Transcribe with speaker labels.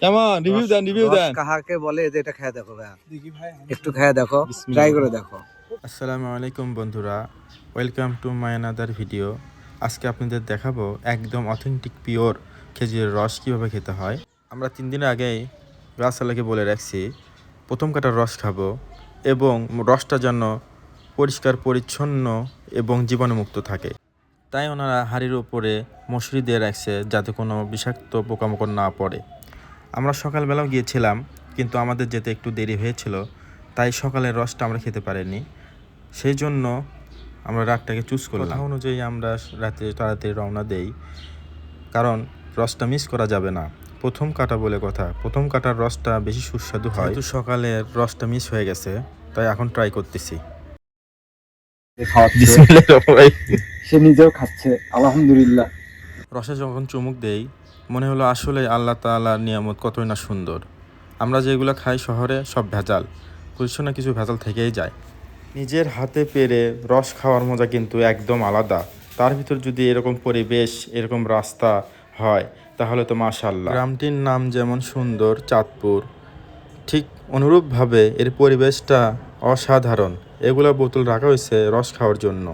Speaker 1: কেমন রিভিউ দেন
Speaker 2: কাহাকে বলে যে এটা খেয়ে দেখো ভাই, একটু খেয়ে দেখো, ট্রাই করে দেখো।
Speaker 3: আসসালামু আলাইকুম বন্ধুরা, welcome to my another video. আজকে আপনাদের দেখাবো একদম অথেন্টিক পিওর খেজুরের রস কীভাবে খেতে হয়। আমরা 3 দিন আগেই গাছালাকে বলে রাখছি প্রথম কাটার রস খাবো এবং রসটা যেন পরিষ্কার পরিচ্ছন্ন এবং জীবাণুমুক্ত থাকে। তাই ওনারা হাঁড়ির উপরে মশারি দিয়ে রাখছে যাতে কোনো বিষাক্ত পোকামাকড় না পড়ে। আমরা সকালবেলাও গিয়েছিলাম, কিন্তু আমাদের যেতে একটু দেরি হয়েছিল, তাই সকালের রসটা আমরা খেতে পারিনি। সেই জন্য আমরা রাতটাকে চুজ করলাম। কথা অনুযায়ী আমরা রাতে তাড়াতাড়ি রওনা দেই, কারণ রসটা মিস করা যাবে না। প্রথম কাটা বলে কথা, প্রথম কাটার রসটা বেশি সুস্বাদু হয়। কিন্তু সকালের রসটা মিস হয়ে গেছে, তাই এখন ট্রাই করতেছি।
Speaker 2: সে নিজেও খাচ্ছে, আলহামদুলিল্লাহ।
Speaker 3: রসে যখন চুমুক দেই মনে হলো আসলে আল্লাহ তাআলার নিয়ামত কতই না সুন্দর। আমরা যেগুলো খাই শহরে সব ভেজাল, কিছু না কিছু ভেজাল থেকেই যায়। নিজের হাতে পেরে রস খাওয়ার মজা কিন্তু একদম আলাদা। তার ভিতর যদি এরকম পরিবেশ, এরকম রাস্তা হয় তাহলে তো মাশাআল্লাহ। গ্রামটির নাম যেমন সুন্দর চাঁদপুর, ঠিক অনুরূপভাবে এর পরিবেশটা অসাধারণ। এগুলো বোতল রাখা হয়েছে রস খাওয়ার জন্য।